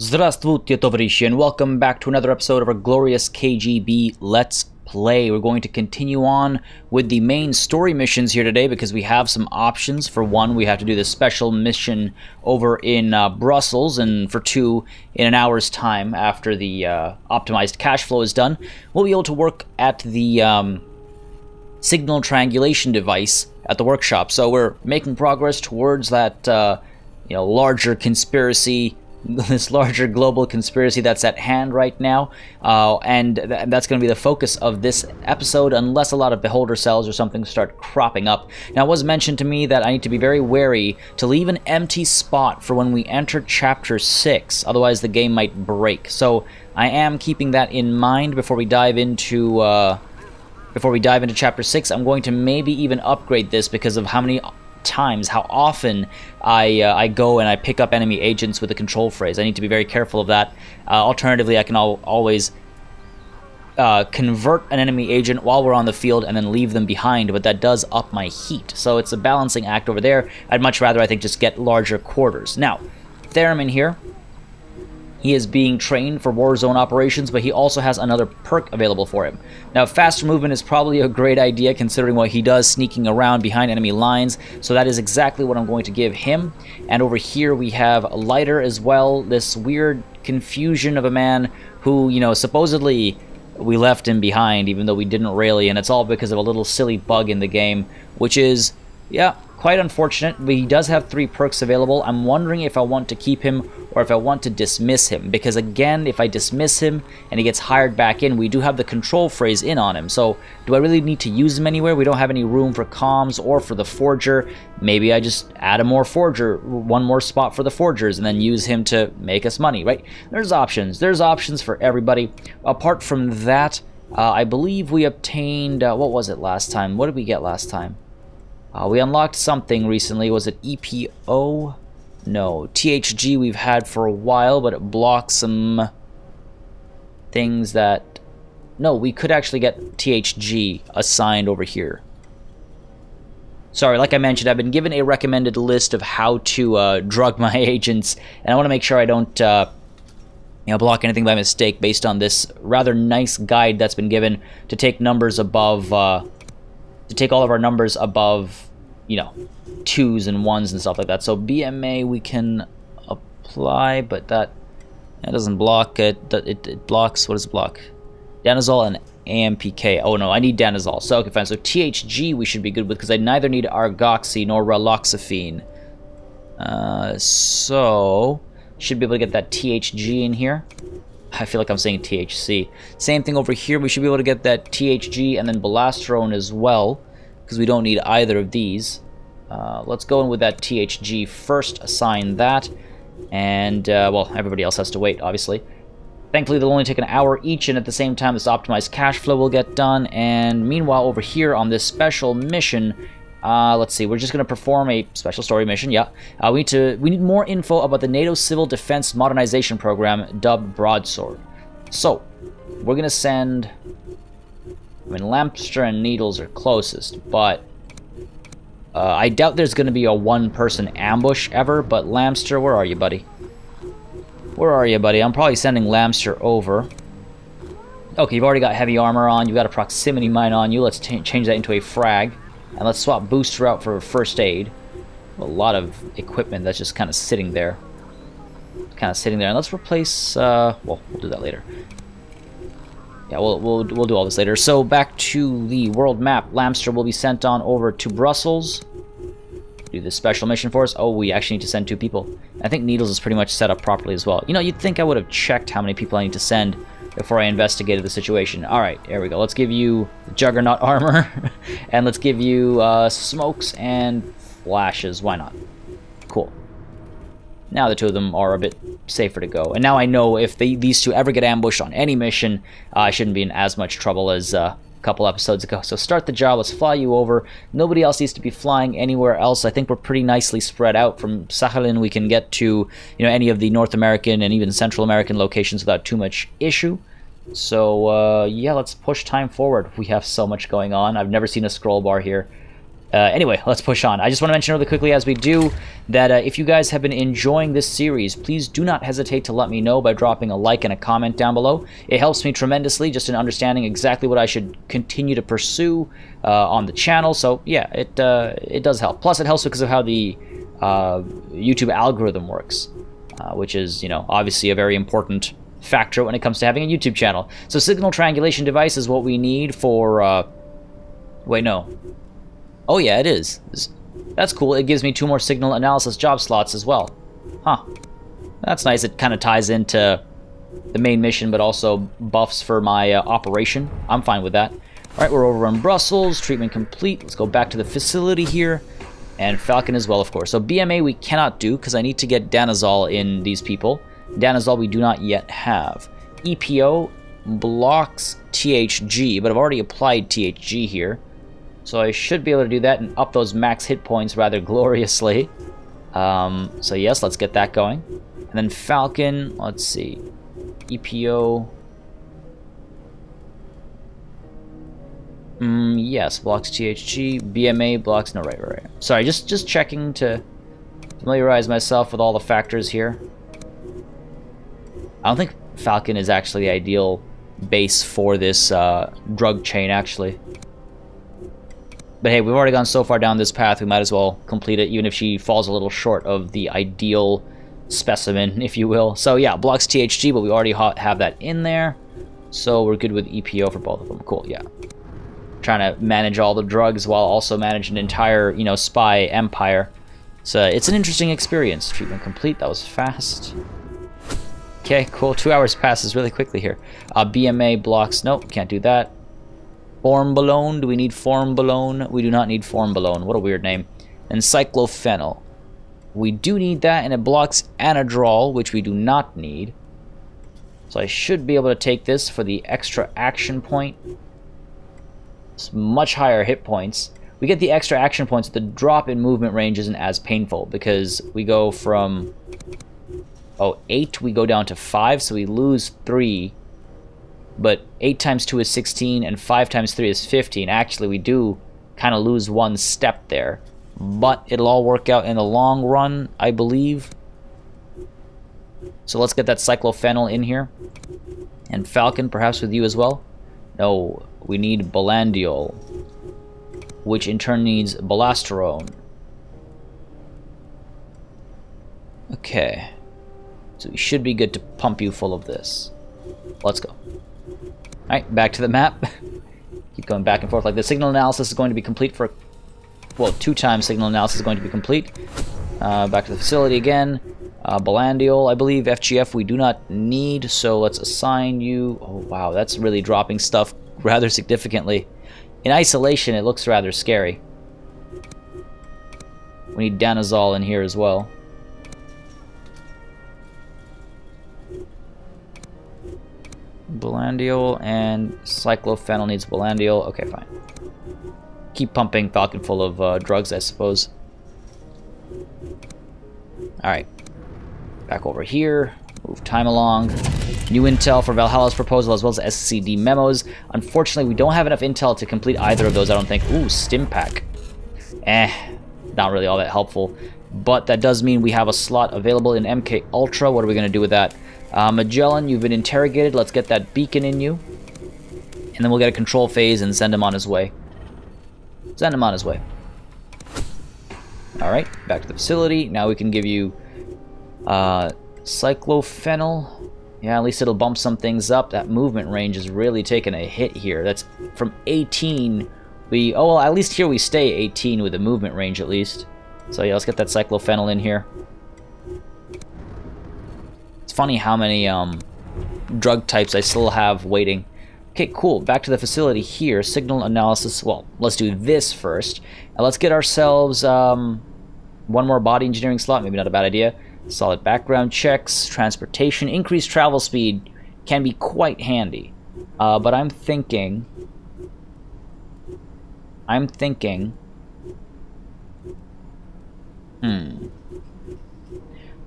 Здравствуйте, товарищи, and welcome back to another episode of our glorious KGB Let's Play. We're going to continue on with the main story missions here today because we have some options. For one, we have to do this special mission over in Brussels, and for two, in an hour's time after the optimized cash flow is done, we'll be able to work at the signal triangulation device at the workshop. So we're making progress towards that larger conspiracy, this larger global conspiracy that's at hand right now, and that's going to be the focus of this episode unless a lot of beholder cells or something start cropping up. Now, it was mentioned to me that I need to be very wary to leave an empty spot for when we enter Chapter 6, otherwise the game might break. So I am keeping that in mind before we dive into Chapter 6. I'm going to maybe even upgrade this because of how often I go and I pick up enemy agents with a control phrase. I need to be very careful of that. Alternatively, I can always convert an enemy agent while we're on the field and then leave them behind, but that does up my heat. So it's a balancing act over there. I'd much rather, I think, just get larger quarters. Now, Theremin here, he is being trained for war zone operations, but he also has another perk available for him. Now, faster movement is probably a great idea considering what he does sneaking around behind enemy lines, so that is exactly what I'm going to give him. And over here we have Lighter as well, this weird confusion of a man who, supposedly we left him behind even though we didn't really, and it's all because of a little silly bug in the game, which is, yeah, quite unfortunate. But he does have 3 perks available. I'm wondering if I want to keep him or if I want to dismiss him, because again, if I dismiss him and he gets hired back in, we do have the control phrase in on him. So do I really need to use him anywhere? We don't have any room for comms or for the forger. Maybe I just add a more forger, one more spot for the forgers, and then use him to make us money, right? There's options. There's options for everybody. Apart from that, I believe we obtained, what was it last time? What did we get last time? We unlocked something recently. Was it EPO? No. THG we've had for a while, but it blocks some things that... No, we could actually get THG assigned over here. Sorry, like I mentioned, I've been given a recommended list of how to drug my agents, and I want to make sure I don't block anything by mistake based on this rather nice guide that's been given to take numbers above... to take all of our numbers above, 2s and 1s and stuff like that. So BMA we can apply, but that doesn't block it. It blocks, what does it block? Danazol and AMPK. Oh no, I need Danazol. So okay, fine. So THG we should be good with because I neither need Argoxy nor Raloxifene. So should be able to get that THG in here. I feel like I'm saying THC. Same thing over here. We should be able to get that THG and then Balastrone as well, because we don't need either of these. Let's go in with that THG first, assign that, and, well, everybody else has to wait, obviously. Thankfully, they'll only take an hour each, and at the same time, this optimized cash flow will get done, and meanwhile, over here on this special mission, let's see, we're just going to perform a special story mission, yeah. We need more info about the NATO Civil Defense Modernization Program, dubbed Broadsword. So, we're going to send... I mean, Lamster and Needles are closest, but... I doubt there's going to be a one-person ambush ever, but Lamster, where are you, buddy? Where are you, buddy? I'm probably sending Lamster over. Okay, you've already got heavy armor on, you've got a proximity mine on you, let's change that into a frag. And let's swap Booster out for first aid. A lot of equipment that's just kind of sitting there. And let's replace, well, we'll do that later. Yeah, we'll do all this later. So back to the world map. Lamster will be sent on over to Brussels. Do this special mission for us. Oh, we actually need to send 2 people. I think Needles is pretty much set up properly as well. You'd think I would have checked how many people I need to send before I investigated the situation. Alright, there we go. Let's give you Juggernaut armor. And let's give you smokes and flashes. Why not? Cool. Now the 2 of them are a bit safer to go. And now I know if these 2 ever get ambushed on any mission, I shouldn't be in as much trouble as a couple episodes ago. So start the job. Let's fly you over. Nobody else needs to be flying anywhere else. I think we're pretty nicely spread out. From Sakhalin we can get to any of the North American and even Central American locations without too much issue. So yeah, let's push time forward. We have so much going on. I've never seen a scroll bar here. Anyway, let's push on. I just want to mention really quickly as we do that if you guys have been enjoying this series, please do not hesitate to let me know by dropping a like and a comment down below. It helps me tremendously just in understanding exactly what I should continue to pursue on the channel. So yeah, it does help. Plus it helps because of how the YouTube algorithm works, which is, you know, obviously a very important factor when it comes to having a YouTube channel. So signal triangulation device is what we need for... wait, no. Oh yeah, it is. That's cool. It gives me 2 more signal analysis job slots as well. Huh. That's nice. It kind of ties into the main mission, but also buffs for my operation. I'm fine with that. Alright, we're over in Brussels. Treatment complete. Let's go back to the facility here. And Falcon as well, of course. So BMA we cannot do because I need to get Danazol in these people. Danazol we do not yet have. EPO blocks THG, but I've already applied THG here. So I should be able to do that and up those max hit points rather gloriously. So yes, let's get that going. And then Falcon, let's see. EPO. Yes, blocks THG. BMA blocks, no, right. Sorry, just checking to familiarize myself with all the factors here. I don't think Falcon is actually the ideal base for this drug chain, actually. But hey, we've already gone so far down this path, we might as well complete it, even if she falls a little short of the ideal specimen, if you will. So yeah, blocks THG, but we already have that in there. So we're good with EPO for both of them. Cool, yeah. Trying to manage all the drugs while also managing an entire, you know, spy empire. So it's an interesting experience. Treatment complete, that was fast. Okay, cool, 2 hours passes really quickly here. BMA blocks, nope, can't do that. Formalone, do we need Formalone? We do not need Formalone, what a weird name. And cyclophenol. We do need that, and it blocks anadrol, which we do not need. So I should be able to take this for the extra action point. It's much higher hit points. We get the extra action points, the drop in movement range isn't as painful, because we go from 8, we go down to 5, so we lose 3. But 8 times 2 is 16, and 5 times 3 is 15. Actually, we do kind of lose 1 step there. But it'll all work out in the long run, I believe. So let's get that cyclophenol in here. And Falcon, perhaps with you as well? No, we need Balandiol, which in turn needs Balasterone. Okay. So we should be good to pump you full of this. Let's go. Alright, back to the map. Keep going back and forth like this. Signal analysis is going to be complete for... Well, 2 times signal analysis is going to be complete. Back to the facility again. Balandiol, I believe. FGF we do not need, so let's assign you... Oh, wow, that's really dropping stuff rather significantly. In isolation, it looks rather scary. We need Danazol in here as well. Balandiol and cyclophenol needs Balandiol. Okay, fine. Keep pumping Falcon full of drugs, I suppose. Alright. Back over here. Move time along. New intel for Valhalla's proposal as well as SCD memos. Unfortunately, we don't have enough intel to complete either of those, I don't think. Ooh, stim pack. Not really all that helpful. But that does mean we have a slot available in MK Ultra. What are we going to do with that? Magellan, you've been interrogated. Let's get that beacon in you. And then we'll get a control phase and send him on his way. Send him on his way. Alright, back to the facility. Now we can give you cyclophenol. Yeah, at least it'll bump some things up. That movement range is really taking a hit here. That's from 18. Oh, well, at least here we stay 18 with the movement range at least. So yeah, let's get that cyclophenol in here. It's funny how many drug types I still have waiting. Okay, cool. Back to the facility here. Signal analysis. Well, let's do this first. Let's get ourselves one more body engineering slot. Maybe not a bad idea. Solid background checks. Transportation. Increased travel speed can be quite handy. But I'm thinking...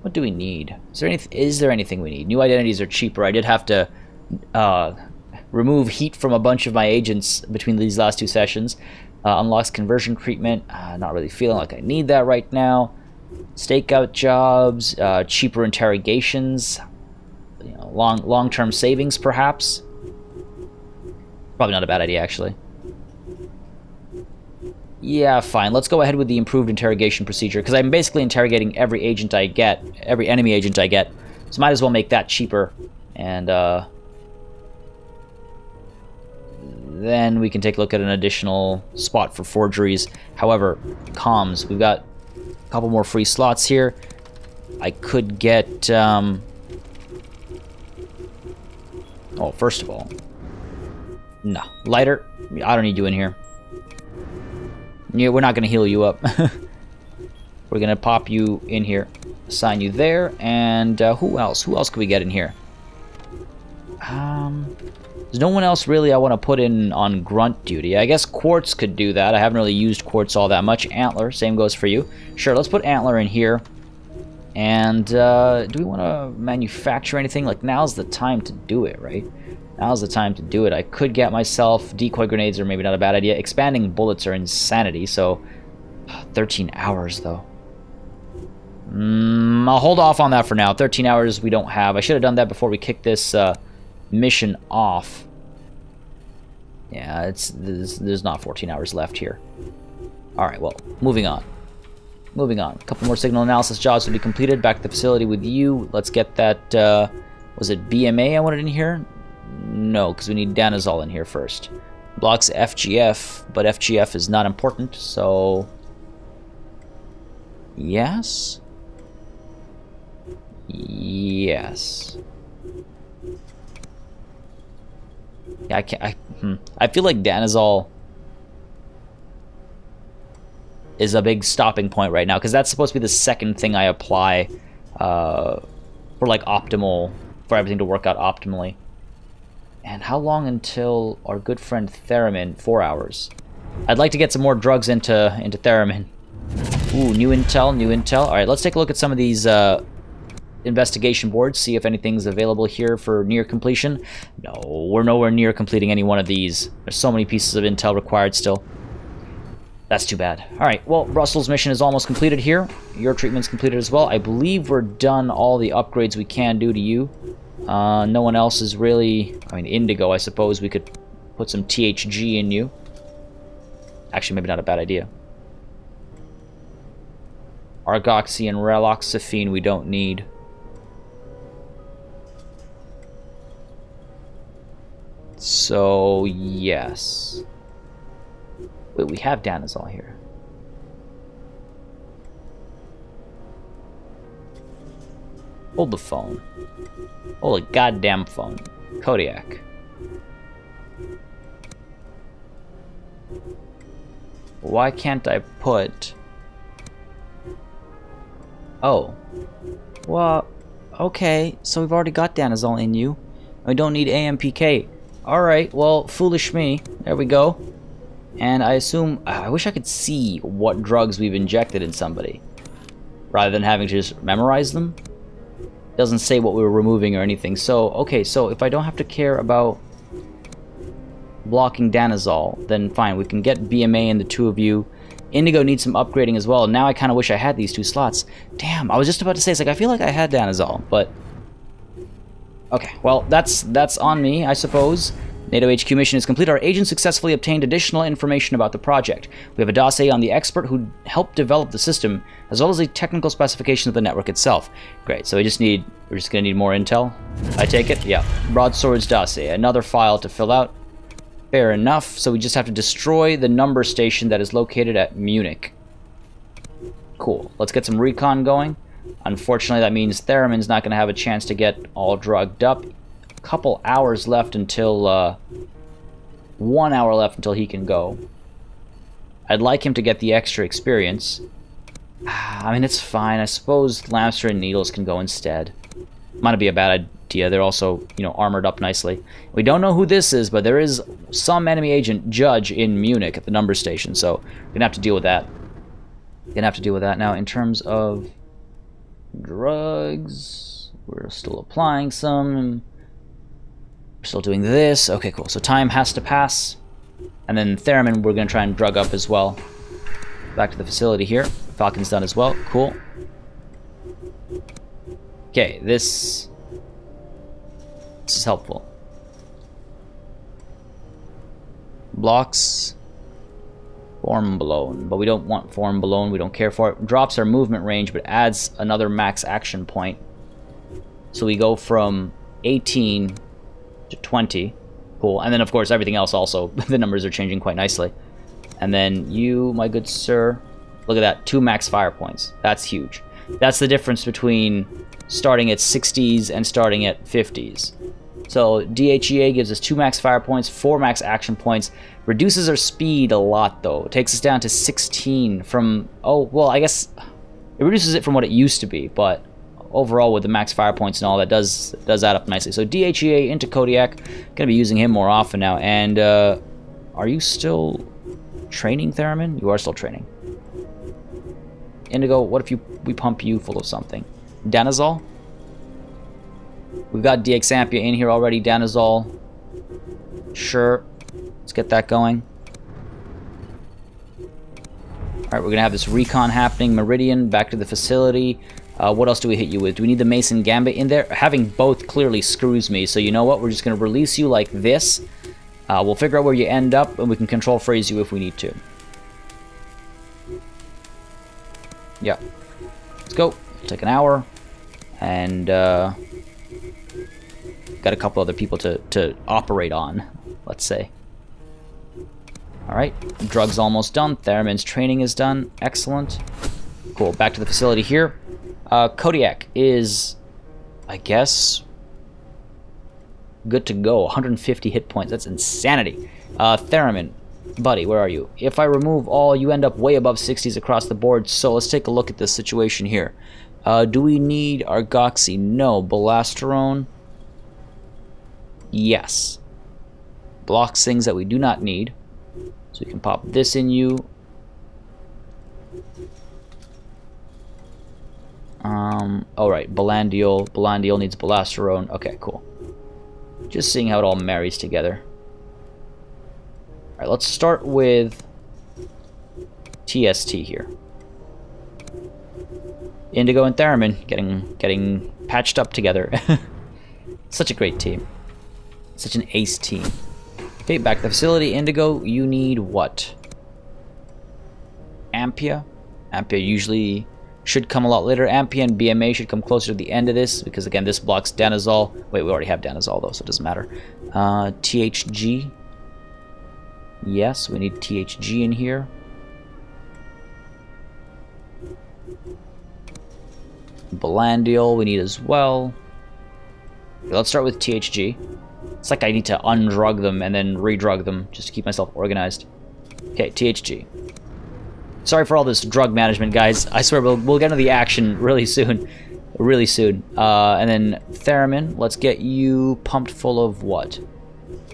What do we need? Is there anything we need? New identities are cheaper. I did have to remove heat from a bunch of my agents between these last 2 sessions. Unlocks conversion treatment. Not really feeling like I need that right now. Stakeout jobs, cheaper interrogations, you know, long-term savings perhaps. Probably not a bad idea actually. Yeah, fine. Let's go ahead with the improved interrogation procedure because I'm basically interrogating every agent I get, every enemy agent I get. So might as well make that cheaper, and then we can take a look at an additional spot for forgeries. However, comms, we've got a couple more free slots here. I could get, oh, first of all, no, lighter, I don't need you in here. Yeah, we're not going to heal you up. We're going to pop you in here, assign you there, and who else? Who else could we get in here? There's no one else really I want to put in on grunt duty. I guess Quartz could do that. I haven't really used Quartz all that much. Antler, same goes for you. Sure, let's put Antler in here. And do we want to manufacture anything? Like, now's the time to do it, right? Now's the time to do it. I could get myself decoy grenades, or maybe not a bad idea. Expanding bullets are insanity, so 13 hours though. I'll hold off on that for now. 13 hours we don't have. I should have done that before we kicked this mission off. Yeah, there's not 14 hours left here. Alright, well, moving on. Moving on. A couple more signal analysis jobs to be completed. Back to the facility with you. Let's get that, was it BMA I wanted in here? No, because we need Danazol in here first. Blocks FGF, but FGF is not important, so... Yes? Yes. Yeah, I feel like Danazol is a big stopping point right now, because that's supposed to be the second thing I apply for, like, optimal, for everything to work out optimally. And how long until our good friend Theremin? 4 hours. I'd like to get some more drugs into Theremin. Ooh, new intel, new intel. Alright, let's take a look at some of these investigation boards, see if anything's available here for near completion. No, we're nowhere near completing any one of these. There's so many pieces of intel required still. That's too bad. Alright, well, Russell's mission is almost completed here. Your treatment's completed as well. I believe we're done all the upgrades we can do to you. No one else is really... I mean, Indigo, I suppose we could put some THG in you. Actually, maybe not a bad idea. Argoxy and Reloxaphene we don't need. So, yes. Wait, we have Danazol here. Hold the phone. Hold a goddamn phone. KODIAK. Why can't I put... Oh. Well, okay. So we've already got Danazol in you. We don't need AMPK. Alright, well, foolish me. There we go. And I assume... I wish I could see what drugs we've injected in somebody, rather than having to just memorize them. It doesn't say what we were removing or anything. So, okay, so if I don't have to care about blocking Danazol, then fine. We can get BMA and the two of you. Indigo needs some upgrading as well. Now I kind of wish I had these two slots. Damn, I was just about to say, it's like, I feel like I had Danazol, but... Okay, well, that's on me, I suppose. NATO HQ mission is complete. Our agent successfully obtained additional information about the project. We have a dossier on the expert who helped develop the system, as well as the technical specifications of the network itself. Great, so we're just gonna need more intel, I take it? Yeah. Broadsword's dossier, another file to fill out. Fair enough, so we just have to destroy the number station that is located at Munich. Cool, let's get some recon going. Unfortunately, that means Theremin's not gonna have a chance to get all drugged up. Couple hours left until 1 hour left until he can go. I'd like him to get the extra experience. I mean, it's fine. I suppose Lancer and Needles can go instead. Might be a bad idea. They're also, you know, armored up nicely. We don't know who this is, but there is some enemy agent Judge in Munich at the number station, so we're gonna have to deal with that. Gonna have to deal with that. Now, in terms of drugs, we're still applying some. We're still doing this. Okay, cool. So time has to pass. And then Theremin we're going to try and drug up as well. Back to the facility here. Falcon's done as well. Cool. Okay, this is helpful. Blocks. Form blown. But we don't want form blown. We don't care for it. Drops our movement range, but adds another max action point. So we go from 18 to 20. Cool. And then, of course, everything else also. The numbers are changing quite nicely. And then you, my good sir, look at that. 2 max fire points. That's huge. That's the difference between starting at 60s and starting at 50s. So DHEA gives us 2 max fire points, 4 max action points. Reduces our speed a lot, though. It takes us down to 16 from... Oh, well, I guess it reduces it from what it used to be, but overall with the max fire points and all, that does add up nicely. So DHEA into Kodiak. Gonna be using him more often now. And are you still training, Theremin? You are still training. Indigo, what if we pump you full of something? Danazol? We've got Deexampia in here already. Danazol. Sure. Let's get that going. Alright, we're going to have this recon happening. Meridian, back to the facility. What else do we hit you with? Do we need the Mason Gambit in there? Having both clearly screws me. So you know what? We're just going to release you like this. We'll figure out where you end up, and we can control phrase you if we need to. Yeah. Let's go. It'll take an hour. And got a couple other people to operate on, let's say. Alright, drug's almost done. Theremin's training is done. Excellent. Cool, back to the facility here. Kodiak is, I guess, good to go. 150 hit points, that's insanity. Theremin, buddy, where are you? If I remove all, you end up way above 60s across the board, so let's take a look at this situation here. Do we need Argoxy? No. Balasterone? Yes. Blocks things that we do not need. So we can pop this in you. Alright, Balandiol. Balandiol needs Balasterone. Okay, cool. Just seeing how it all marries together. Alright, let's start with TST here. Indigo and Theremin getting patched up together. Such a great team. Such an ace team. Okay, back to the facility. Indigo, you need what? Ampia. Ampia usually should come a lot later. Ampia and BMA should come closer to the end of this, because again, this blocks Danazol. Wait, we already have Danazol though, so it doesn't matter. THG. Yes, we need THG in here. Balandiol we need as well. Okay, let's start with THG. It's like I need to undrug them and then redrug them just to keep myself organized. Okay, THG. Sorry for all this drug management, guys. I swear we'll get into the action really soon. Really soon. And then Theremin, let's get you pumped full of what?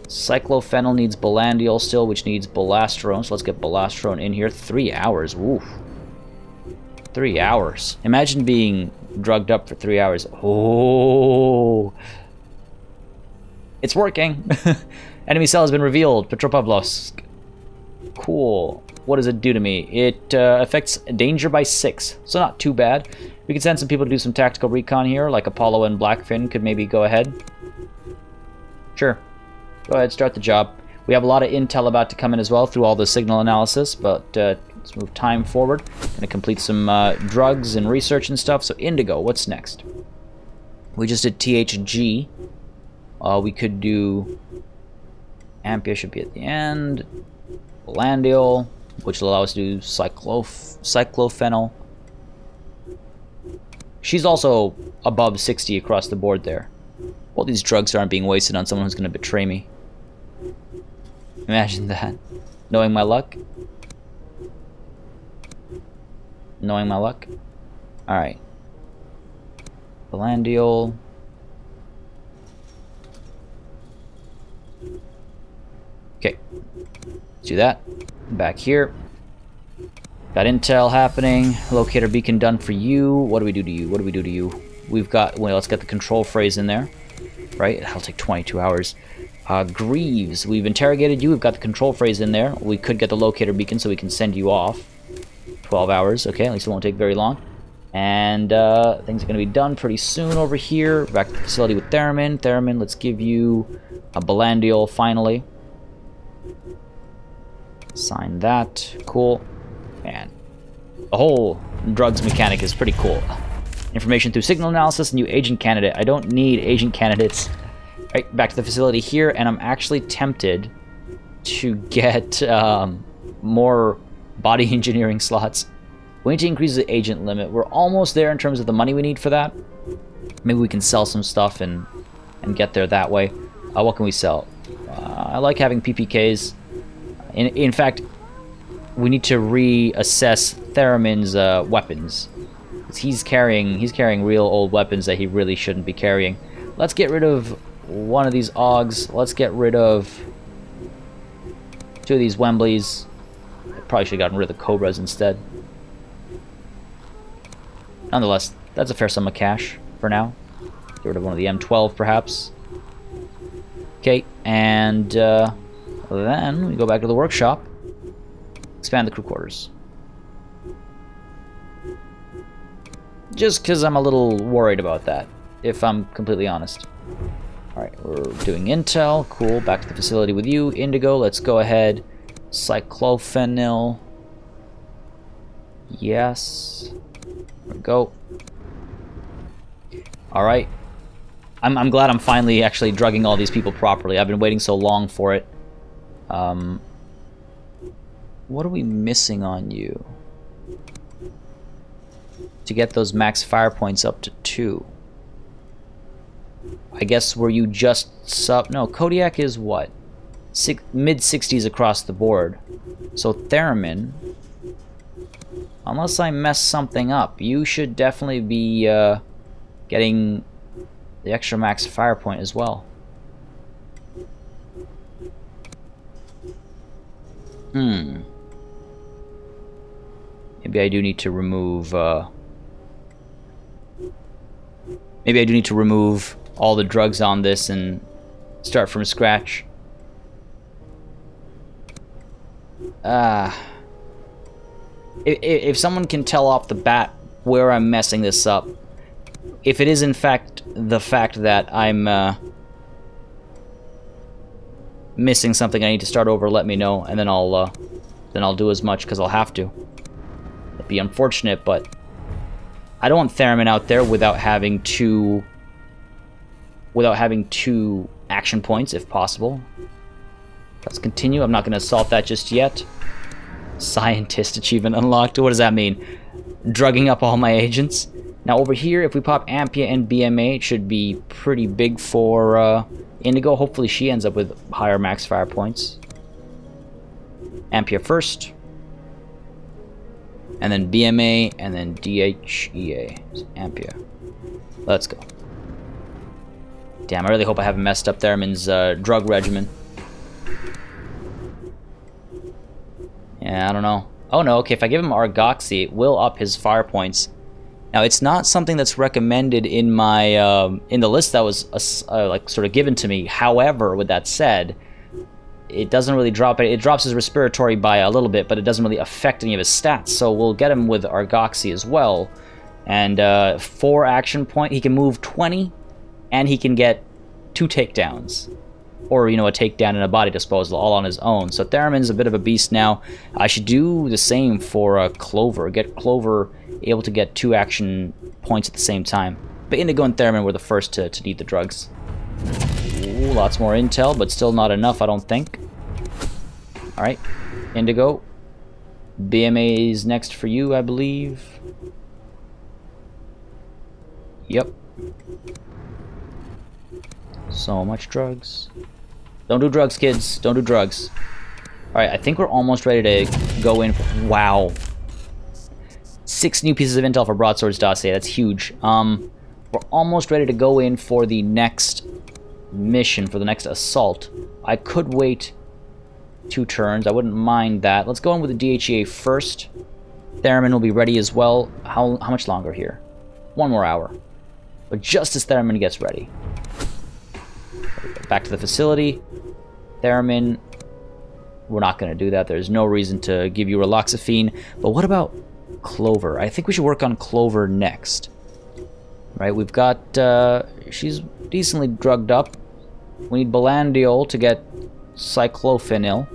Cyclophenol needs Balandiol still, which needs Balasterone. So let's get Balasterone in here. 3 hours. Oof. 3 hours. Imagine being drugged up for 3 hours. Oh. It's working. Enemy cell has been revealed. Petropavlovsk. Cool. What does it do to me? It affects danger by 6. So not too bad. We could send some people to do some tactical recon here, like Apollo and Blackfin could maybe go ahead. Sure. Go ahead, start the job. We have a lot of intel about to come in as well through all the signal analysis, but let's move time forward. Gonna complete some drugs and research and stuff. So Indigo, what's next? We just did THG. We could do Ampia should be at the end. Balandiol, which will allow us to do Cyclophenol. She's also above 60 across the board there. All these drugs aren't being wasted on someone who's going to betray me. Imagine that. Knowing my luck. Knowing my luck. Alright. Balandiol. Okay. Let's do that. Back here. Got intel happening. Locator beacon done for you. What do we do to you? What do we do to you? We've got... Well, let's get the control phrase in there. Right? That'll take 22 hours. Greaves, we've interrogated you. We've got the control phrase in there. We could get the locator beacon so we can send you off. 12 hours. Okay, at least it won't take very long. And things are going to be done pretty soon over here. Back to the facility with Theremin. Theremin, let's give you a Belandiol finally. Sign that. Cool. And the whole drugs mechanic is pretty cool. Information through signal analysis, new agent candidate. I don't need agent candidates. Right, back to the facility here, and I'm actually tempted to get more body engineering slots. We need to increase the agent limit. We're almost there in terms of the money we need for that. Maybe we can sell some stuff and get there that way. What can we sell? I like having PPKs. In fact, we need to reassess Theremin's weapons. He's carrying real old weapons that he really shouldn't be carrying. Let's get rid of one of these Augs. Let's get rid of 2 of these Wembleys. I probably should have gotten rid of the Cobras instead. Nonetheless, that's a fair sum of cash for now. Get rid of one of the M12, perhaps. Okay, and then we go back to the workshop. Expand the crew quarters. Just because I'm a little worried about that, if I'm completely honest. Alright, we're doing intel. Cool, back to the facility with you. Indigo, let's go ahead. Cyclophenol. Yes. There we go. Alright. I'm glad I'm finally actually drugging all these people properly. I've been waiting so long for it. What are we missing on you? To get those max fire points up to 2. I guess were you just sub... No, KODIAK is what? Mid-60s across the board. So Theremin, unless I mess something up, you should definitely be getting the extra max fire point as well. Maybe I do need to remove... Maybe I do need to remove all the drugs on this and start from scratch. If someone can tell off the bat where I'm messing this up, if it is in fact the fact that I'm missing something, I need to start over, let me know, and then I'll do as much because I'll have to. It'd be unfortunate, but I don't want Theremin out there without having two action points, if possible. Let's continue. I'm not going to assault that just yet. Scientist achievement unlocked. What does that mean? Drugging up all my agents. Now over here, if we pop Ampia and BMA, it should be pretty big for Indigo. Hopefully she ends up with higher max fire points. Ampia first. And then BMA, and then DHEA. So Ampia. Let's go. Damn, I really hope I haven't messed up Theremin's drug regimen. Yeah, I don't know. Oh no, okay, if I give him Argoxy, it will up his fire points. Now, it's not something that's recommended in my, in the list that was, like, sort of given to me. However, with that said, it doesn't really drop it. It drops his respiratory by a little bit, but it doesn't really affect any of his stats. So we'll get him with Argoxy as well. And 4 action point. He can move 20, and he can get 2 takedowns. Or, you know, a takedown and a body disposal all on his own. So Theremin's a bit of a beast now. I should do the same for Clover. Get Clover able to get 2 action points at the same time. But Indigo and Theremin were the first to need the drugs. Ooh, lots more intel, but still not enough, I don't think. Alright, Indigo. BMA is next for you, I believe. Yep. So much drugs. Don't do drugs, kids. Don't do drugs. Alright, I think we're almost ready to go in. Wow. 6 new pieces of intel for Broadsword's dossier. That's huge. We're almost ready to go in for the next mission, for the next assault. I could wait 2 turns. I wouldn't mind that. Let's go in with the DHEA first. Theremin will be ready as well. How much longer here? 1 more hour. But just as Theremin gets ready. Back to the facility. Theremin. We're not going to do that. There's no reason to give you Raloxifene. But what about Clover? I think we should work on Clover next. Right, we've got... she's decently drugged up. We need Belandiol to get Cyclophenol.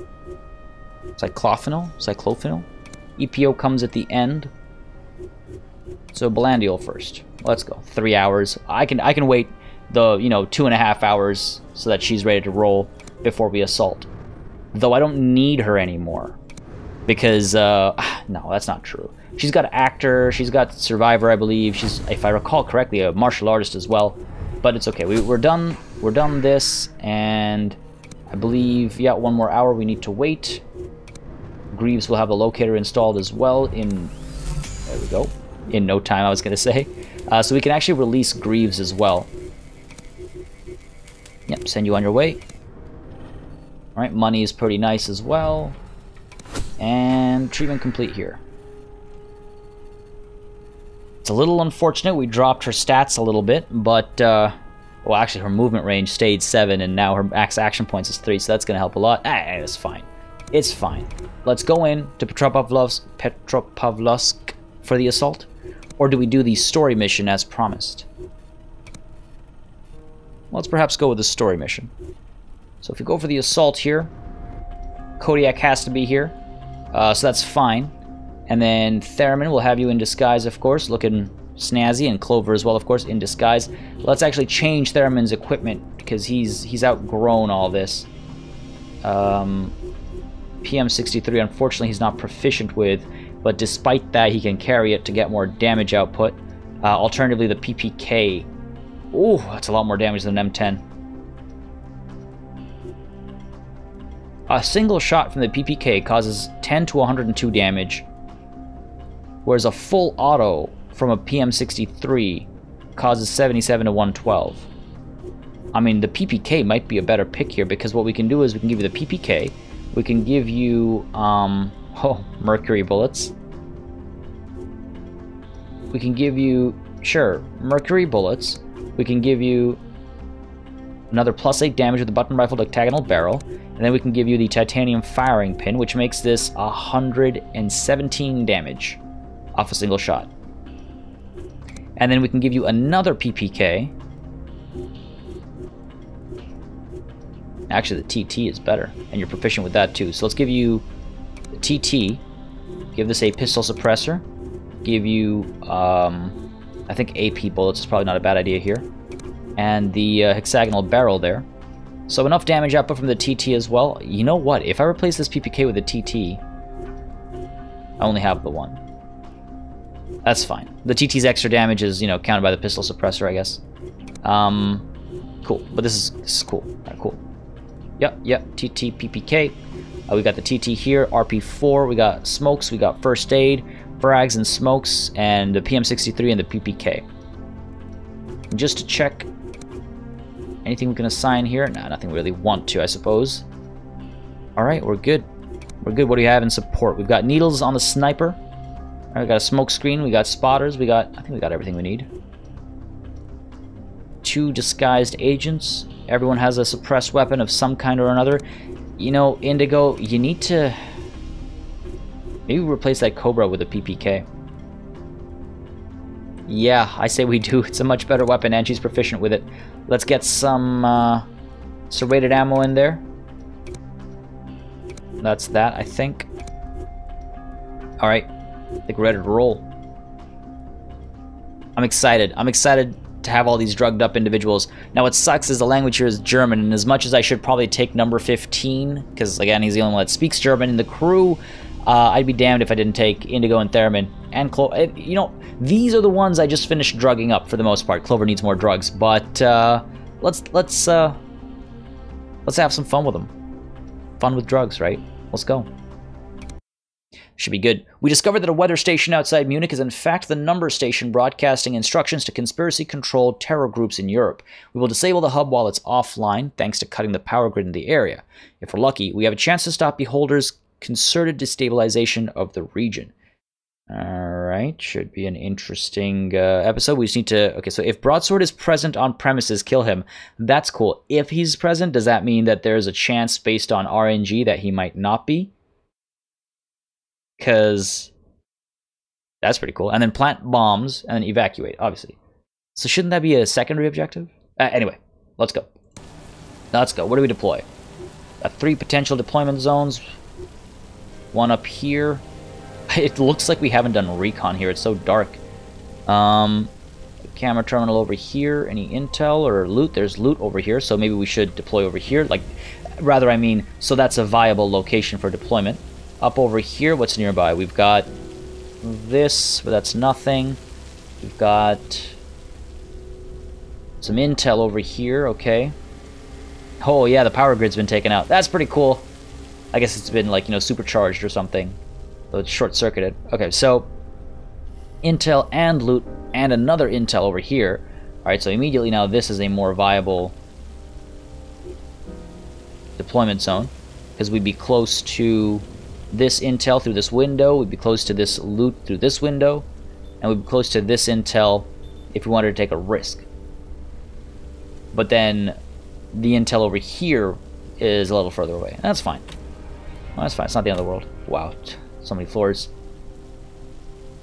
Cyclophenol? EPO comes at the end. So Belandiol first. Let's go. 3 hours. I can wait the, 2.5 hours so that she's ready to roll before we assault. Though I don't need her anymore. Because, no, that's not true. She's got Actor, she's got Survivor, I believe. She's, if I recall correctly, a martial artist as well. But it's okay. We're done this, and I believe, yeah, 1 more hour we need to wait. Greaves will have the locator installed as well in... There we go. In no time, I was going to say. So we can actually release Greaves as well. Yep, send you on your way. Alright, money is pretty nice as well. And treatment complete here. It's a little unfortunate we dropped her stats a little bit, but, well, actually her movement range stayed 7, and now her max action points is 3, so that's going to help a lot. It's fine. It's fine. Let's go in to Petropavlovsk for the assault. Or do we do the story mission as promised? Let's perhaps go with the story mission. So if we go for the assault here, Kodiak has to be here, so that's fine. And then Theremin will have you in disguise, of course, looking snazzy, and Clover as well, of course, in disguise. Let's actually change Theremin's equipment, because he's outgrown all this. PM63, unfortunately, he's not proficient with, but despite that, he can carry it to get more damage output. Alternatively, the PPK. Ooh, that's a lot more damage than an M10. A single shot from the PPK causes 10 to 102 damage, whereas a full auto from a PM63 causes 77 to 112. I mean, the PPK might be a better pick here, because what we can do is we can give you the PPK, we can give you, mercury bullets. We can give you, sure, mercury bullets. We can give you another +8 damage with the button rifled octagonal barrel, and then we can give you the titanium firing pin, which makes this 117 damage off a single shot. And then we can give you another PPK. Actually, the TT is better, and you're proficient with that too. So let's give you the TT, give this a pistol suppressor, give you, I think AP bullets is probably not a bad idea here, and the hexagonal barrel there. So enough damage output from the TT as well. You know what? If I replace this PPK with a TT, I only have the one. That's fine. The TT's extra damage is, counted by the pistol suppressor, I guess. Cool. But this is cool. Alright, cool. Yep, TT, PPK. We got the TT here, RP4, we got smokes, we got first aid, frags and smokes, and the PM63 and the PPK. And just to check, anything we can assign here? Nah, nothing we really want to, I suppose. Alright, we're good. We're good. What do we have in support? We've got needles on the sniper. Alright, we got a smoke screen, we got spotters, I think we got everything we need. 2 disguised agents. Everyone has a suppressed weapon of some kind or another. Indigo, you need to maybe replace that Cobra with a PPK. Yeah, I say we do. It's a much better weapon, and she's proficient with it. Let's get some serrated ammo in there. That's that, I think. Alright, I think we're ready to roll. I'm excited. I'm excited to have all these drugged up individuals. Now what sucks is the language here is German, and as much as I should probably take number 15, because again he's the only one that speaks German in the crew, I'd be damned if I didn't take Indigo and Theremin and Clover. These are the ones I just finished drugging up for the most part. Clover needs more drugs, but let's have some fun with them. Fun with drugs, right? Let's go. Should be good. We discovered that a weather station outside Munich is in fact the number station broadcasting instructions to conspiracy-controlled terror groups in Europe. We will disable the hub while it's offline, thanks to cutting the power grid in the area. If we're lucky, we have a chance to stop Beholder's concerted destabilization of the region. Alright, should be an interesting episode. We just need to... Okay, so if Broadsword is present on premises, kill him. That's cool. If he's present, does that mean that there's a chance based on RNG that he might not be? Because that's pretty cool. And then plant bombs and then evacuate, obviously. So shouldn't that be a secondary objective? Anyway, let's go. Let's go. Where do we deploy? Got 3 potential deployment zones. One up here. It looks like we haven't done recon here. It's so dark. Camera terminal over here. Any intel or loot? There's loot over here, so maybe we should deploy over here. Like, rather, I mean, so that's a viable location for deployment. Up over here, what's nearby? We've got this, but that's nothing. We've got some intel over here. Okay. Oh yeah, the power grid's been taken out. That's pretty cool. I guess it's been, like, you know, supercharged or something. So it's short-circuited. Okay, so intel and loot and another intel over here. Alright, so immediately now this is a more viable deployment zone, because we'd be close to this intel through this window, we'd be close to this loot through this window, and we'd be close to this intel if we wanted to take a risk. But then the intel over here is a little further away. That's fine. Well, that's fine. It's not the end of the world. Wow. So many floors.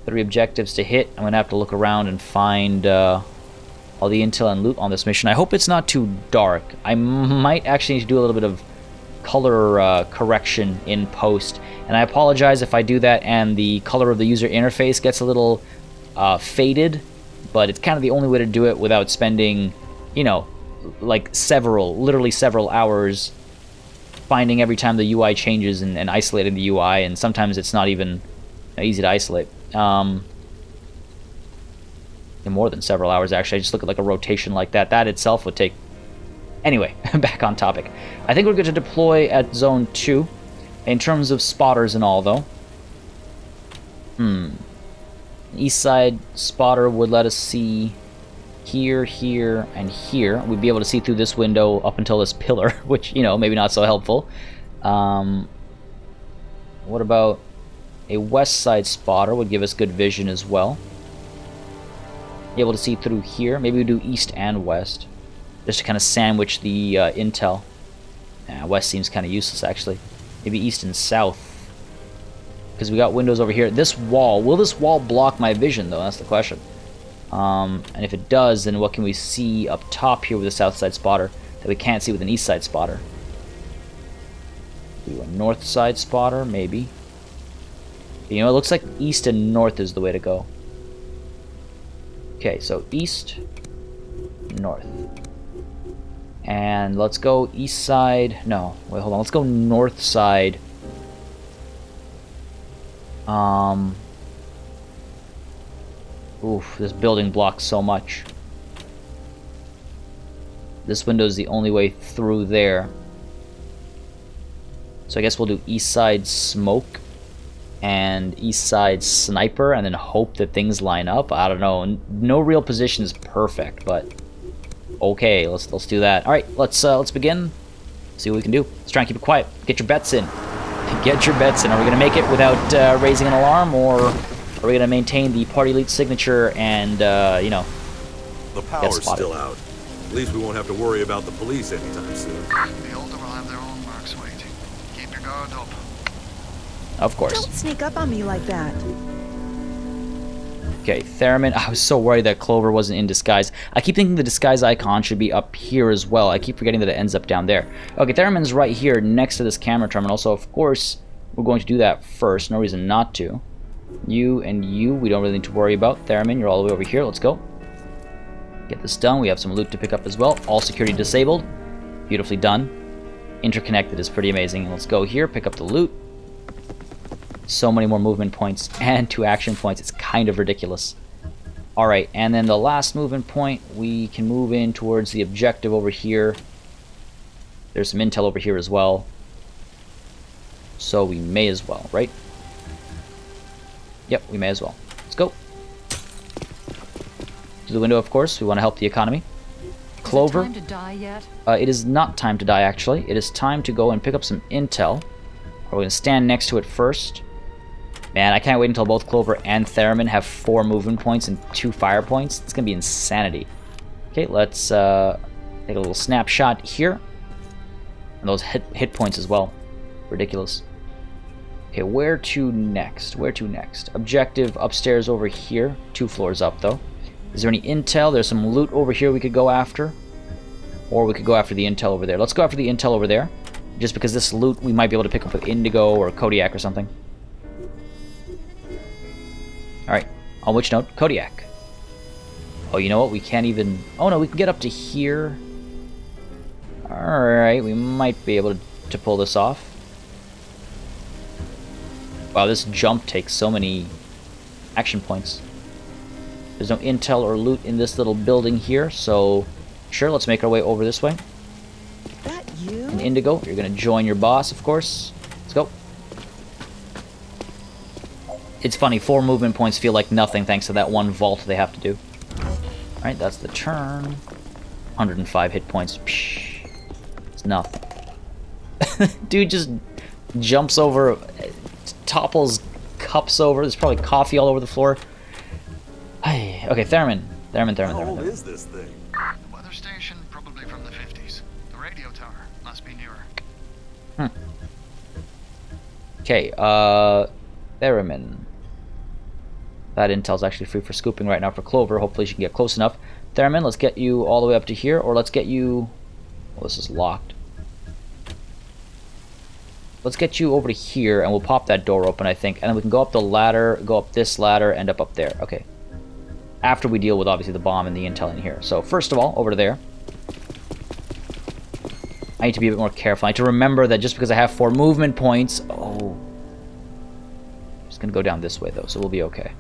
3 objectives to hit. I'm going to have to look around and find all the intel and loot on this mission. I hope it's not too dark. I might actually need to do a little bit of color correction in post. And I apologize if I do that and the color of the user interface gets a little faded. But it's kind of the only way to do it without spending, you know, like literally several hours finding every time the UI changes and isolating the UI, and sometimes it's not even easy to isolate. More than several hours, actually. I just look at like a rotation like that. That itself would take... Anyway, back on topic. I think we're good to deploy at Zone 2. In terms of spotters and all, though. East side spotter would let us see here, here, and here. We'd be able to see through this window up until this pillar, which, you know, maybe not so helpful. What about a west side spotter? Would give us good vision as well. Be able to see through here. Maybe we do east and west, just to kind of sandwich the intel. West seems kind of useless, actually. Maybe east and south, because we got windows over here. This wall, will this wall block my vision, though? That's the question. And if it does, then what can we see up top here with the south side spotter that we can't see with an east side spotter? Do a north side spotter, maybe. You know, it looks like east and north is the way to go. Okay, so east, north. And let's go east side. No, wait, hold on. Let's go north side. Oof, this building blocks so much. This window is the only way through there. So I guess we'll do east side smoke and east side sniper, and then hope that things line up. I don't know. No real position is perfect, but okay, let's do that. All right, let's begin. See what we can do. Let's try and keep it quiet. Get your bets in. Get your bets in. Are we gonna make it without raising an alarm, or are we gonna maintain the party elite signature and you know? The power's still out. At least we won't have to worry about the police anytime soon. The old will have their own mercs waiting. Keep your guard up. Of course. Don't sneak up on me like that. Okay, Theremin. I was so worried that Clover wasn't in disguise. I keep thinking the disguise icon should be up here as well. I keep forgetting that it ends up down there. Okay, Theremin's right here next to this camera terminal, so of course we're going to do that first. No reason not to. You and you, we don't really need to worry about. Theremin, you're all the way over here. Let's go. Get this done. We have some loot to pick up as well. All security disabled. Beautifully done. Interconnected is pretty amazing. Let's go here, pick up the loot. So many more movement points and 2 action points. It's kind of ridiculous. Alright, and then the last movement point, we can move in towards the objective over here. There's some intel over here as well. So we may as well, right? Yep, we may as well. Let's go. To the window, of course. We want to help the economy. Clover. Is it time to die yet? It is not time to die, actually. It is time to go and pick up some intel. We're going to stand next to it first. Man, I can't wait until both Clover and Theremin have 4 movement points and 2 fire points. It's going to be insanity. Okay, let's take a little snapshot here. And those hit points as well. Ridiculous. Okay, where to next? Where to next? Objective upstairs over here. 2 floors up, though. Is there any intel? There's some loot over here we could go after. Or we could go after the intel over there. Let's go after the intel over there. Just because this loot we might be able to pick up with Indigo or KODIAK or something. Alright, on which note? KODIAK. Oh, you know what? We can't even... Oh no, we can get up to here. Alright, we might be able to pull this off. Wow, this jump takes so many action points. There's no intel or loot in this little building here, so... Sure, let's make our way over this way. That you? And Indigo, you're gonna join your boss, of course. Let's go. It's funny, 4 movement points feel like nothing thanks to that one vault they have to do. Alright, that's the turn. 105 hit points. Psh, it's nothing. Dude just jumps over, topples cups over. There's probably coffee all over the floor. Okay, Theremin. How old is this thing? The weather station, probably from the 50s. The radio tower must be newer. Okay, Theremin. That intel's actually free for scooping right now for Clover. Hopefully she can get close enough. Theremin, let's get you all the way up to here, or let's get you... Well, this is locked. Let's get you over to here, and we'll pop that door open, I think. And then we can go up the ladder, go up this ladder, end up there. Okay. After we deal with, obviously, the bomb and the intel in here. So, first of all, over to there. I need to be a bit more careful. I need to remember that just because I have 4 movement points... Oh. I'm just going to go down this way, though, so we'll be okay.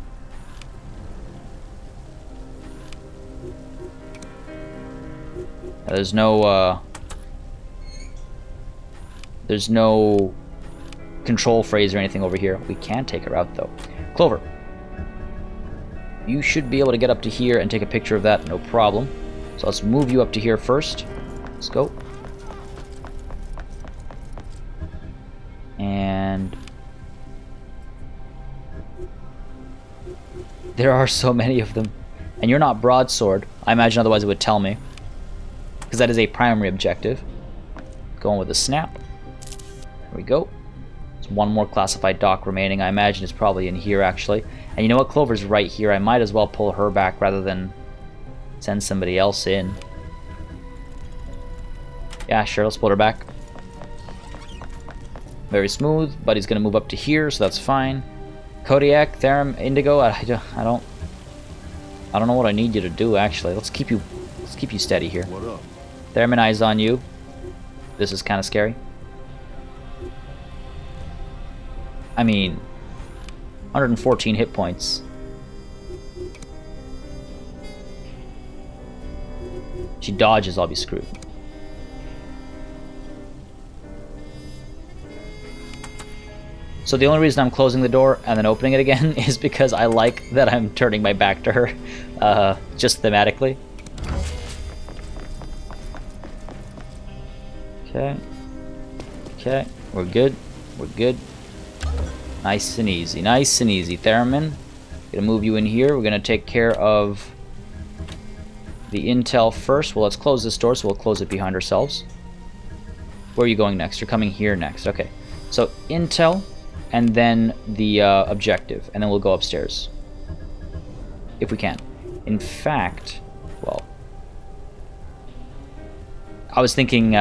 There's no control phrase or anything over here. We can take her out, though. Clover. You should be able to get up to here and take a picture of that, no problem. So let's move you up to here first. Let's go. And... there are so many of them. And you're not broadsword. I imagine otherwise it would tell me. Because that is a primary objective. Going with a snap. There we go. There's 1 more classified dock remaining. I imagine it's probably in here, actually. And you know what? Clover's right here. I might as well pull her back rather than send somebody else in. Yeah, sure. Let's pull her back. Very smooth. Buddy's going to move up to here, so that's fine. KODIAK, Therum, Indigo. I don't know what I need you to do, actually. Let's keep you steady here. What up? Theremin, eyes on you. This is kind of scary. I mean, 114 hit points. She dodges, I'll be screwed. So the only reason I'm closing the door and then opening it again is because I like that I'm turning my back to her, just thematically. Okay. Okay, we're good. We're good. Nice and easy. Nice and easy. Theremin, gonna move you in here. We're gonna take care of the intel first. Well, let's close this door, so we'll close it behind ourselves. Where are you going next? You're coming here next. Okay. So, intel, and then the objective, and then we'll go upstairs. If we can. In fact, well... I was thinking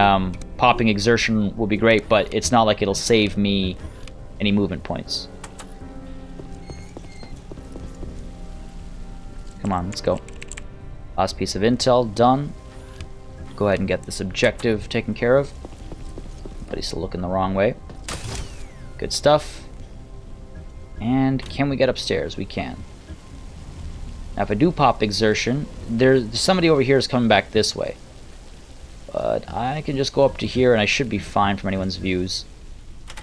popping exertion would be great, but it's not like it'll save me any movement points. Come on, let's go. Last piece of intel done. Go ahead and get this objective taken care of. But he's still looking the wrong way. Good stuff. And can we get upstairs? We can. Now if I do pop exertion, there's somebody over here is coming back this way. But I can just go up to here and I should be fine from anyone's views.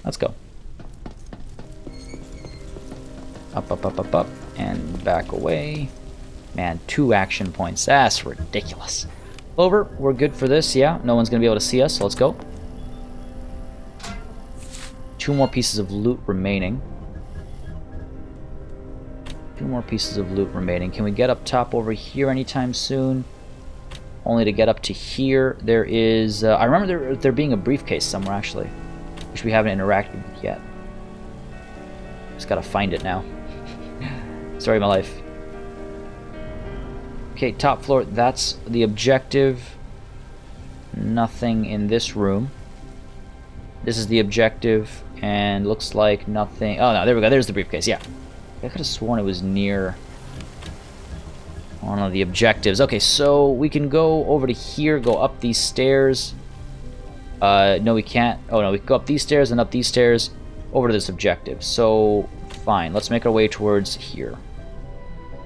Let's go. Up, up, up, up, up, and back away. Man, 2 action points. That's ridiculous. Over. We're good for this, yeah. No one's going to be able to see us, so let's go. 2 more pieces of loot remaining. 2 more pieces of loot remaining. Can we get up top over here anytime soon? Only to get up to here. There is... I remember there being a briefcase somewhere, actually. Which we haven't interacted with yet. Just gotta find it now. Story of my life. Okay, top floor. That's the objective. Nothing in this room. This is the objective, and looks like nothing. Oh no, there we go. There's the briefcase. Yeah, I could have sworn it was near one of the objectives. Okay, so we can go over to here, go up these stairs. No, we can't. Oh no, we can go up these stairs and up these stairs over to this objective. So fine, let's make our way towards here.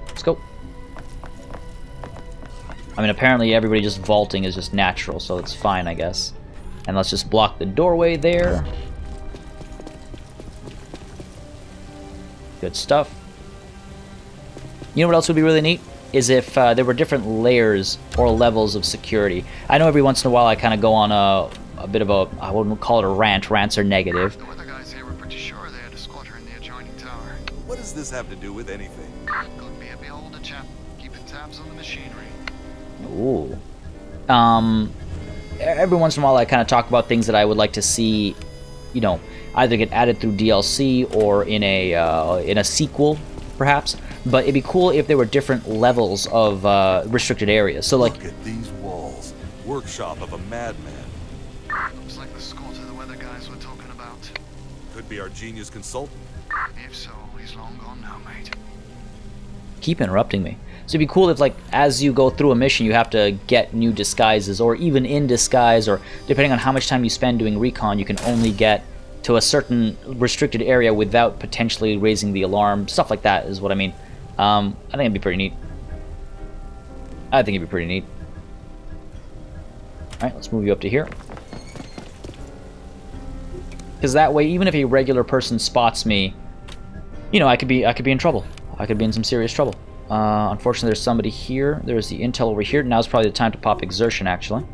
Let's go. I mean, apparently everybody just vaulting is just natural, so it's fine, I guess. And let's just block the doorway there. Good stuff. You know what else would be really neat? Is if there were different layers or levels of security. I know every once in a while I kind of go on a bit of a, I wouldn't call it a rant. Rants are negative. The other guys here were pretty sure they had a squatter in the adjoining tower. What does this have to do with anything? Could be a beholder chap, keeping tabs on the machinery. Ooh. Every once in a while I kind of talk about things that I would like to see, you know, either get added through DLC or in a sequel, perhaps. But it'd be cool if there were different levels of restricted areas. So like, look at these walls. Workshop of a madman. Looks like the squatter the weather guys were talking about. Could be our genius consultant. If so, he's long gone now, mate. keep interrupting me. So it'd be cool if, like, as you go through a mission, you have to get new disguises, or even in disguise, or depending on how much time you spend doing recon, you can only get to a certain restricted area without potentially raising the alarm. Stuff like that is what I mean. I think it'd be pretty neat. I think it'd be pretty neat. Alright, let's move you up to here. Because that way, even if a regular person spots me, you know, I could be in trouble. I could be in some serious trouble. Unfortunately, there's somebody here. There's the intel over here. Now's probably the time to pop exertion, actually.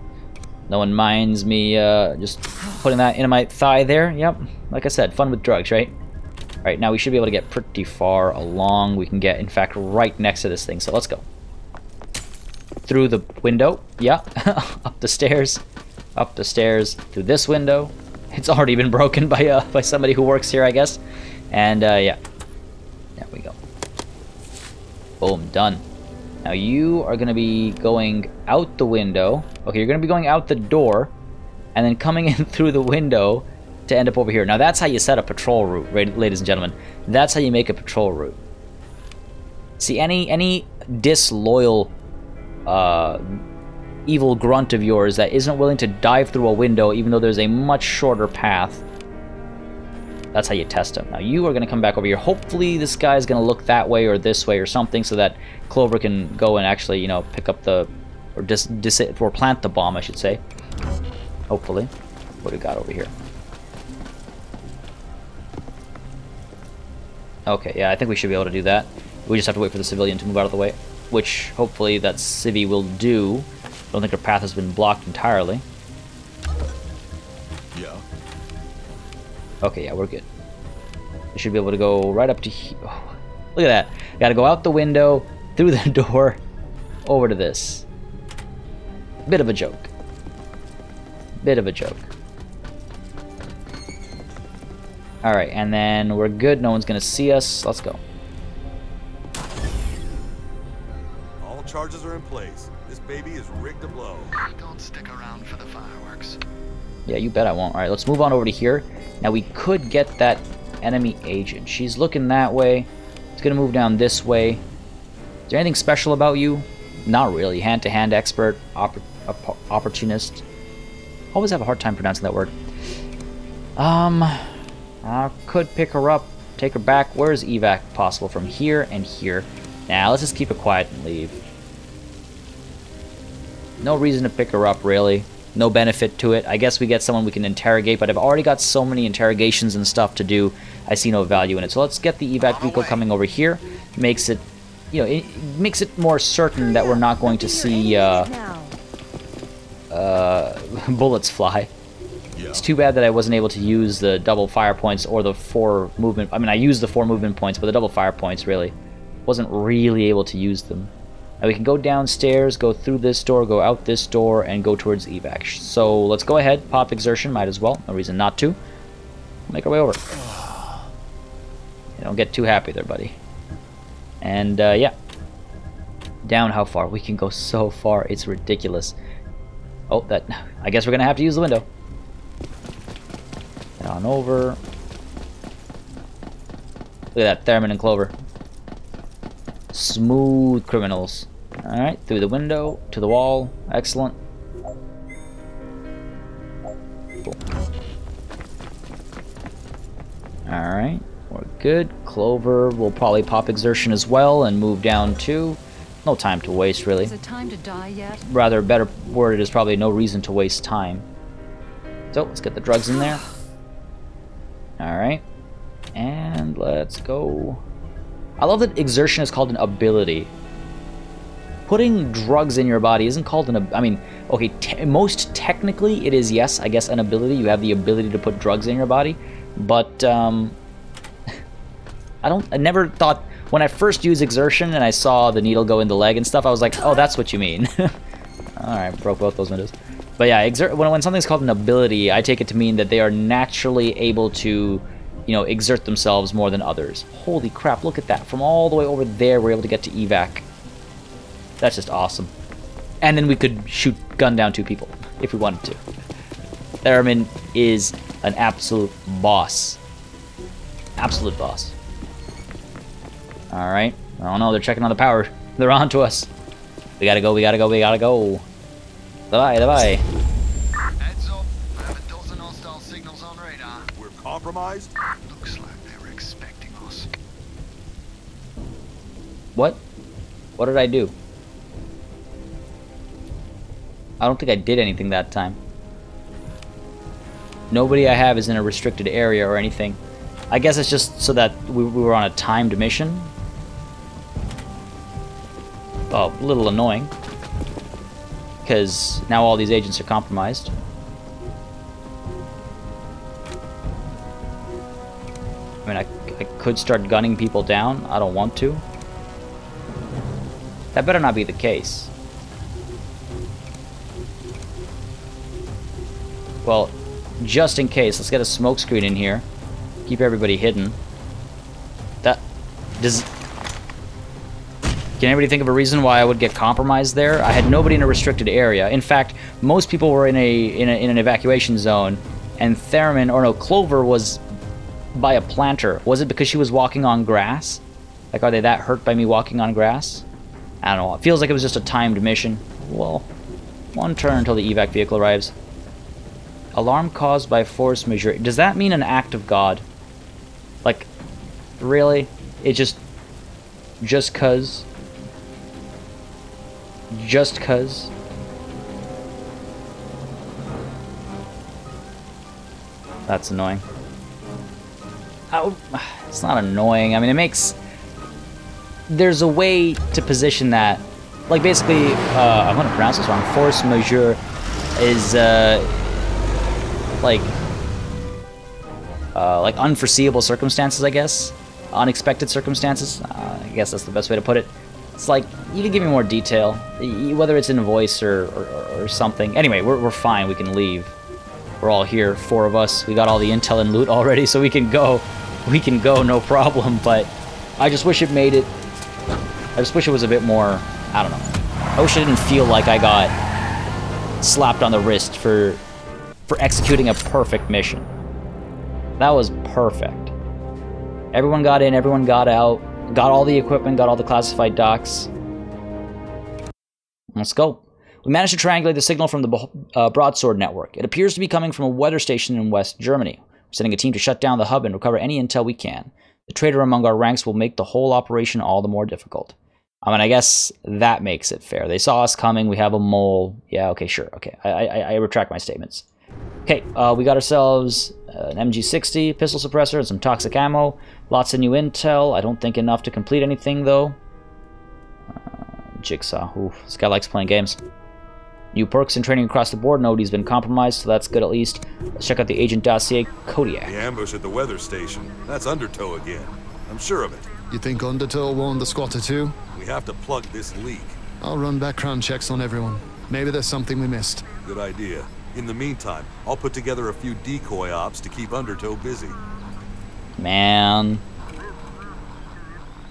No one minds me just putting that into my thigh there. Yep, like I said, fun with drugs, right? Alright, now we should be able to get pretty far along. We can get, in fact, right next to this thing. So let's go. Through the window. Yeah. Up the stairs. Up the stairs. Through this window. It's already been broken by somebody who works here, I guess. And, yeah. There we go. Boom, done. Now you are going to be going out the window. Okay, you're going to be going out the door, and then coming in through the window to end up over here. Now that's how you set a patrol route, ladies and gentlemen. That's how you make a patrol route. See, any disloyal, evil grunt of yours that isn't willing to dive through a window, even though there's a much shorter path, that's how you test them. Now you are going to come back over here. Hopefully this guy is going to look that way or this way or something, so that Clover can go and actually, you know, pick up the, or plant the bomb, I should say. Hopefully. What do we got over here? Okay, yeah, I think we should be able to do that. We just have to wait for the civilian to move out of the way, which hopefully that civvy will do. I don't think our path has been blocked entirely. Yeah. Okay, yeah, we're good. We should be able to go right up to here. Oh, look at that. Gotta go out the window, through the door, over to this. Bit of a joke. Bit of a joke. Alright, and then we're good. No one's gonna see us. Let's go. All charges are in place. This baby is rigged to blow. Don't stick around for the fireworks. Yeah, you bet I won't. Alright, let's move on over to here. Now we could get that enemy agent. She's looking that way. It's gonna move down this way. Is there anything special about you? Not really. Hand-to-hand expert, opportunist. Always have a hard time pronouncing that word. I could pick her up, take her back. Where is evac possible? From here and here. Now, let's just keep it quiet and leave. No reason to pick her up, really. No benefit to it. I guess we get someone we can interrogate, but I've already got so many interrogations and stuff to do, I see no value in it. So let's get the evac vehicle coming over here. Makes it, you know, it makes it more certain that we're not going to see bullets fly. Yeah. It's too bad that I wasn't able to use the double fire points or the 4 movement. I mean, I used the 4 movement points, but the double fire points really wasn't really able to use them. Now we can go downstairs, go through this door, go out this door, and go towards evac. So let's go ahead, pop exertion, might as well. No reason not to. Make our way over. Don't get too happy there, buddy. And yeah. Down how far? We can go so far, it's ridiculous. Oh, that. I guess we're gonna have to use the window. Head on over. Look at that, Theremin and Clover. Smooth criminals. Alright, through the window, to the wall. Excellent. Cool. Alright, we're good. Clover will probably pop exertion as well and move down too. No time to waste, really. Is it time to die yet? Rather, better word is probably no reason to waste time. So, let's get the drugs in there. Alright. And let's go. I love that exertion is called an ability. Putting drugs in your body isn't called an... I mean, okay, most technically it is, yes, I guess an ability. You have the ability to put drugs in your body. But, I never thought... When I first used exertion and I saw the needle go in the leg and stuff, I was like, oh, that's what you mean. Alright, broke both those windows. But yeah, when something's called an ability, I take it to mean that they are naturally able to, you know, exert themselves more than others. Holy crap, look at that. From all the way over there, we're able to get to evac. That's just awesome. And then we could gun down 2 people, if we wanted to. Theremin is an absolute boss. Absolute boss. Alright. Oh no, they're checking on the power. They're on to us. We gotta go, we gotta go, we gotta go. Bye-bye, bye-bye. Heads up. I have a dozen hostile signals on radar. We're compromised? Looks like they were expecting us. What? What did I do? I don't think I did anything that time. Nobody I have is in a restricted area or anything. I guess it's just so that we were on a timed mission. Oh, a little annoying. Because now all these agents are compromised. I mean, I could start gunning people down. I don't want to. That better not be the case. Well, just in case, let's get a smoke screen in here. Keep everybody hidden. Can anybody think of a reason why I would get compromised there? I had nobody in a restricted area. In fact, most people were in an evacuation zone, and Theremin, or no, Clover was by a planter. Was it because she was walking on grass? Like, are they that hurt by me walking on grass? I don't know. It feels like it was just a timed mission. Well, 1 turn until the evac vehicle arrives. Alarm caused by force majeure. Does that mean an act of God? Like, really? It just cuz? Just cuz? That's annoying. It's not annoying. I mean, it makes... There's a way to position that. Like, basically, I'm gonna pronounce this wrong. Force majeure is, like unforeseeable circumstances, I guess. Unexpected circumstances. I guess that's the best way to put it. It's like, you can give me more detail, whether it's in a voice or something. Anyway, we're fine. We can leave. We're all here, 4 of us. We got all the intel and loot already, so we can go. We can go, no problem. But I just wish it made it. I just wish it was a bit more. I don't know. I wish I didn't feel like I got slapped on the wrist for executing a perfect mission. That was perfect. Everyone got in, everyone got out, got all the equipment, got all the classified docs. Let's go. We managed to triangulate the signal from the broadsword network. It appears to be coming from a weather station in West Germany. We're sending a team to shut down the hub and recover any intel we can. The traitor among our ranks will make the whole operation all the more difficult. I mean, I guess that makes it fair. They saw us coming, we have a mole. Yeah, okay, sure, okay. I retract my statements. Okay, we got ourselves an MG60, pistol suppressor, and some toxic ammo. Lots of new intel. I don't think enough to complete anything, though. Jigsaw. Ooh, this guy likes playing games. New perks and training across the board. Nobody's been compromised, so that's good at least. Let's check out the agent dossier, KODIAK. The ambush at the weather station. That's Undertow again. I'm sure of it. You think Undertow warned the squatter too? We have to plug this leak. I'll run background checks on everyone. Maybe there's something we missed. Good idea. In the meantime, I'll put together a few decoy ops to keep Undertow busy. Man.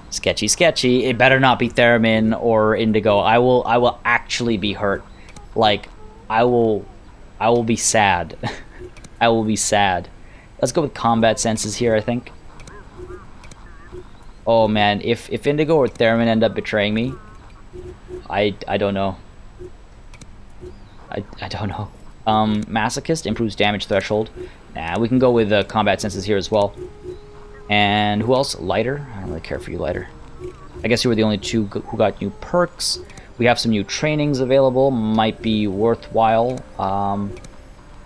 Sketchy, sketchy. It better not be Theremin or Indigo. I will actually be hurt. Like, I will be sad. I will be sad. Let's go with combat senses here, I think. Oh man, if Indigo or Theremin end up betraying me, I don't know. I don't know. Masochist improves damage threshold. Nah, we can go with combat senses here as well. And who else? Lighter? I don't really care for you, Lighter. I guess you were the only two who got new perks. We have some new trainings available. Might be worthwhile.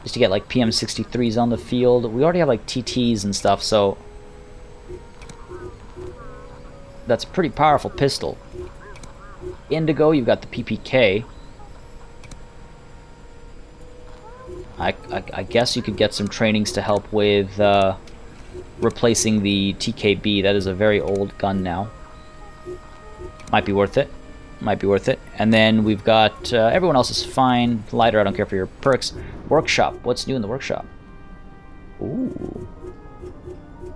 Just to get like PM63s on the field. We already have like TTs and stuff, so that's a pretty powerful pistol. Indigo, you've got the PPK. I guess you could get some trainings to help with replacing the TKB. That is a very old gun now. Might be worth it. Might be worth it. And then we've got everyone else is fine. Lighter, I don't care for your perks. Workshop. What's new in the workshop? Ooh.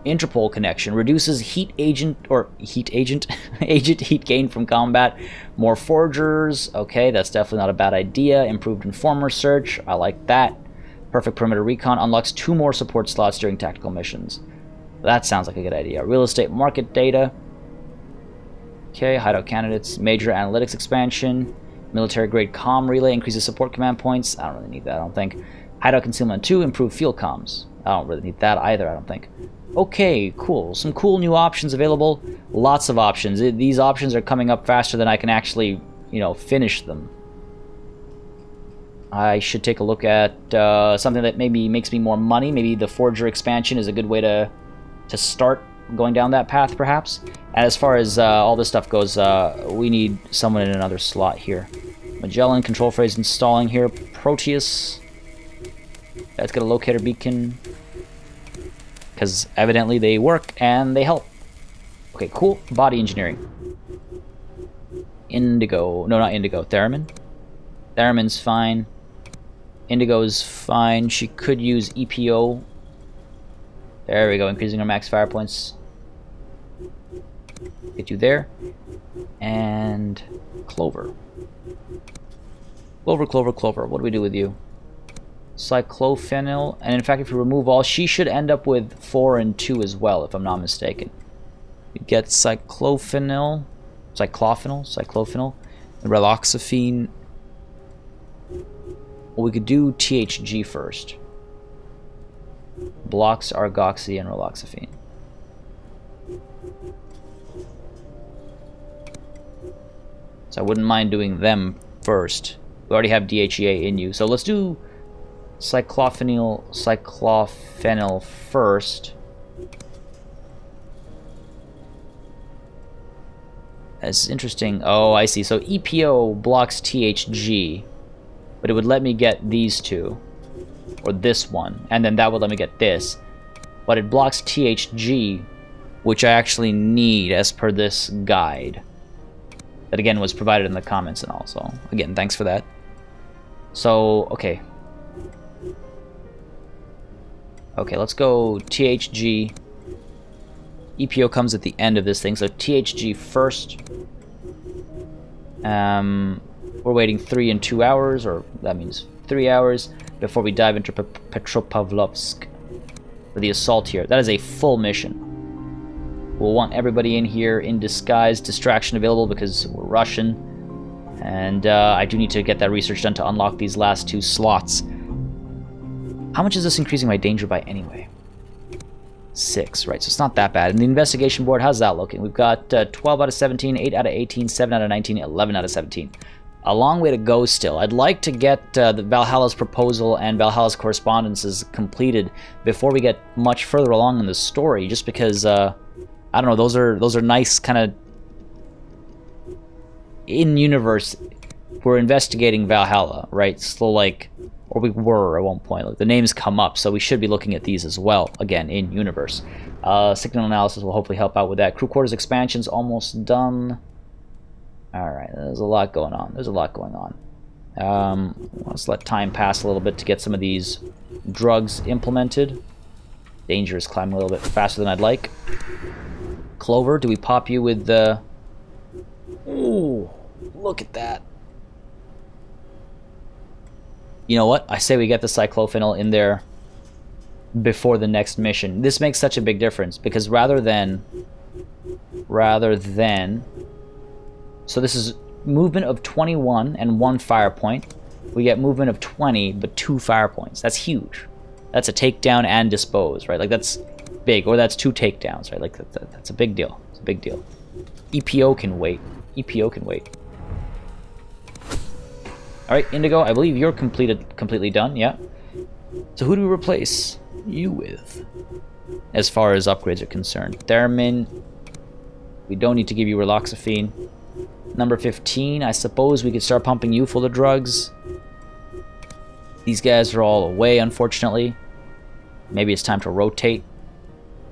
Interpol connection reduces agent heat gain from combat. More forgers. Okay, that's definitely not a bad idea. Improved informer search. I like that. Perfect perimeter recon unlocks 2 more support slots during tactical missions. That sounds like a good idea. Real estate market data. Okay, hideout candidates. Major analytics expansion. Military grade comm relay increases support command points. I don't really need that, I don't think. Hideout concealment 2, improved field comms. I don't really need that either, I don't think. Okay, cool. Some cool new options available. Lots of options. These options are coming up faster than I can actually, you know, finish them. I should take a look at something that maybe makes me more money. Maybe the Forger expansion is a good way to start going down that path, perhaps. And as far as all this stuff goes, we need someone in another slot here. Magellan, control phrase installing here. Proteus. Let's get a locator beacon. Because evidently they work and they help. Okay, cool. Body engineering. Indigo. No, not Indigo. Theremin. Theremin's fine. Indigo's fine. She could use EPO. There we go. Increasing her max fire points. Get you there. And Clover. Clover, Clover, Clover. What do we do with you? Cyclophenol. And in fact, if you remove all, she should end up with 4 and 2 as well, if I'm not mistaken. You get cyclophenol. Cyclophenol. And raloxifene. Well, we could do THG first. Blocks argoxy and raloxifene. So I wouldn't mind doing them first. We already have DHEA in you, so let's do cyclophenol first. That's interesting. Oh, I see. So EPO blocks THG, but it would let me get these two, or this one, and then that would let me get this. But it blocks THG, which I actually need as per this guide. That again was provided in the comments and all. So again, thanks for that. So okay. Okay, let's go THG. EPO comes at the end of this thing, so THG first. We're waiting 3 and 2 hours, or that means 3 hours, before we dive into Petropavlovsk for the assault here. That is a full mission. We'll want everybody in here in disguise, distraction available because we're Russian. And I do need to get that research done to unlock these last 2 slots. How much is this increasing my danger by anyway? 6, right, so it's not that bad. And the investigation board, how's that looking? We've got 12 out of 17, 8 out of 18, 7 out of 19, 11 out of 17. A long way to go still. I'd like to get the Valhalla's proposal and Valhalla's correspondences completed before we get much further along in the story, just because, I don't know, those are nice kind of in-universe. We're investigating Valhalla, right? So, like, Or we were at one point. Look, the names come up, so we should be looking at these as well, again, in universe. Signal analysis will hopefully help out with that. Crew quarters expansion's almost done. Alright, there's a lot going on. There's a lot going on. Let's let time pass a little bit to get some of these drugs implemented. Danger is climbing a little bit faster than I'd like. Clover, do we pop you with the... Ooh, look at that. You know what? I say we get the cyclophenol in there before the next mission. This makes such a big difference because rather than... So this is movement of 21 and 1 fire point. We get movement of 20 but 2 fire points. That's huge. That's a takedown and dispose, right? Like that's big. Or that's 2 takedowns, right? Like that's a big deal. It's a big deal. EPO can wait. EPO can wait. Alright, Indigo, I believe you're completely done, yeah? So who do we replace you with? As far as upgrades are concerned. Theremin, we don't need to give you Reloxaphene. Number 15, I suppose we could start pumping you full of drugs. These guys are all away, unfortunately. Maybe it's time to rotate.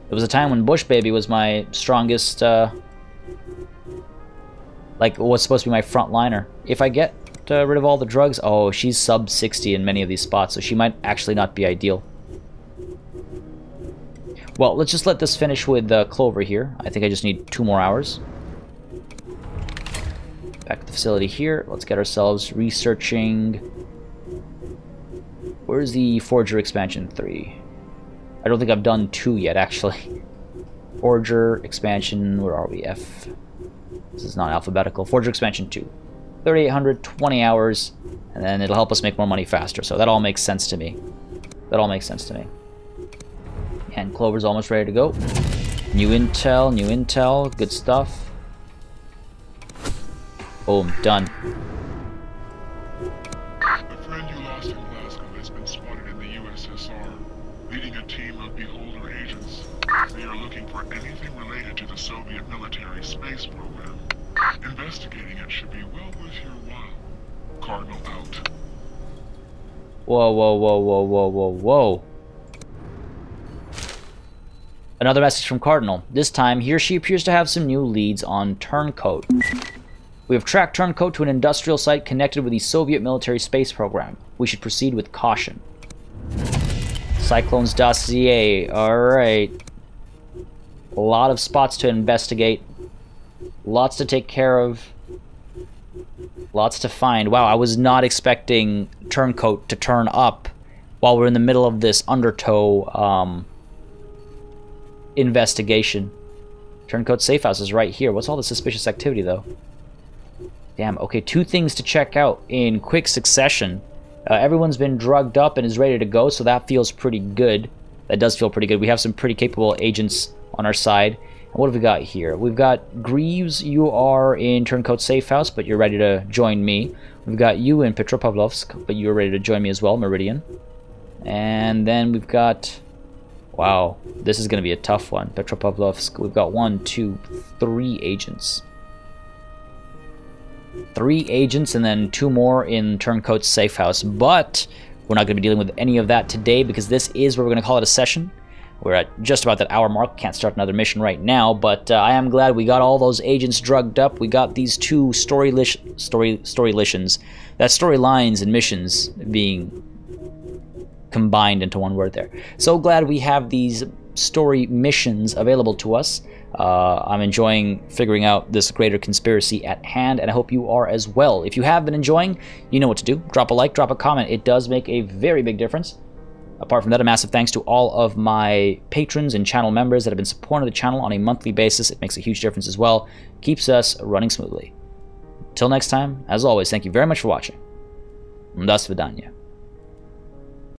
There was a time when Bush Baby was my strongest, like, was supposed to be my front liner. If I get rid of all the drugs... Oh, she's sub 60 in many of these spots, so she might actually not be ideal. Well, let's just let this finish with Clover here. I think I just need 2 more hours. Back at the facility here. Let's get ourselves researching... Where's the Forger expansion 3? I don't think I've done 2 yet, actually. Forger expansion... Where are we? F... This is not alphabetical. Forger expansion 2. 3,800, 20 hours, and then it'll help us make more money faster. So that all makes sense to me. That all makes sense to me. And Clover's almost ready to go. New intel, good stuff. Boom, done. The friend you lost in Glasgow has been spotted in the USSR, leading a team of Beholder agents. They are looking for anything related to the Soviet military space program. Investigating it should be well worth your while. Cardinal out. Whoa, whoa, whoa, whoa, whoa, whoa, whoa. Another message from Cardinal. This time, he or she appears to have some new leads on Turncoat. We have tracked Turncoat to an industrial site connected with the Soviet military space program. We should proceed with caution. Cyclone's dossier. Alright. A lot of spots to investigate. Lots to take care of. Lots to find. Wow, I was not expecting Turncoat to turn up while we're in the middle of this Undertow investigation. Turncoat safe house is right here. What's all the suspicious activity, though? Damn, okay, 2 things to check out in quick succession. Everyone's been drugged up and is ready to go, so that feels pretty good. That does feel pretty good. We have some pretty capable agents on our side. What have we got here? We've got Greaves. You are in Turncoat safe house, but you're ready to join me. We've got you in Petropavlovsk, but you're ready to join me as well, Meridian. And then we've got... Wow, this is going to be a tough one. Petropavlovsk. We've got 1, 2, 3 agents. 3 agents and then 2 more in Turncoat's safe house. But we're not going to be dealing with any of that today because this is where we're going to call it a session. We're at just about that hour mark. Can't start another mission right now, but I am glad we got all those agents drugged up. We got these 2 storylines and missions being combined into one word there. So glad we have these story missions available to us. I'm enjoying figuring out this greater conspiracy at hand, and I hope you are as well. If you have been enjoying, you know what to do. Drop a like, drop a comment. It does make a very big difference. Apart from that, a massive thanks to all of my patrons and channel members that have been supporting the channel on a monthly basis. It makes a huge difference as well. Keeps us running smoothly. Till next time, as always, thank you very much for watching. До свидания.